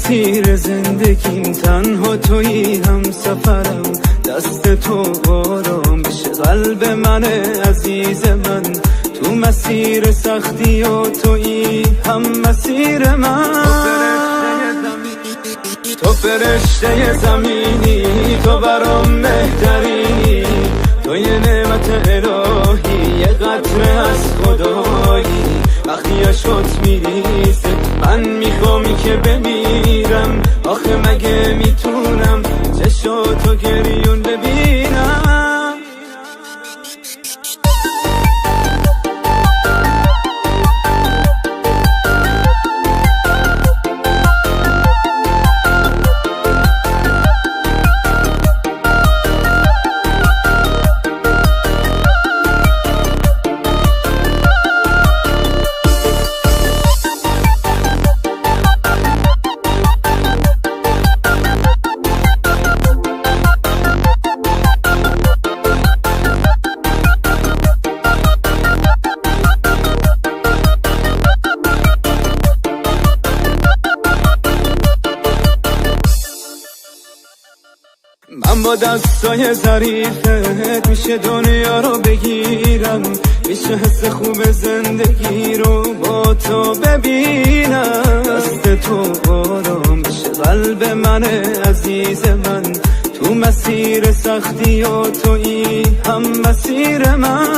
مسیر زندگیم تنها تویی، هم سفرم دست تو آرام بشه قلب من عزیز من. تو مسیر سختی و تویی هم مسیر من. تو فرشته زمینی، تو برام بهترینی، تو یه نعمت الهی، یه قطره از خدایی. وقتی عشقت میریزه من میخوامی که بمیرم، آخه مگه میتونم چشاتو گریون ببینم؟ من با دستای ظریفت میشه دنیا رو بگیرم، میشه حس خوب زندگی رو با تو ببینم. دست تو آرام بشه قلب من عزیز من، تو مسیر سختی و تویی هم مسیر من.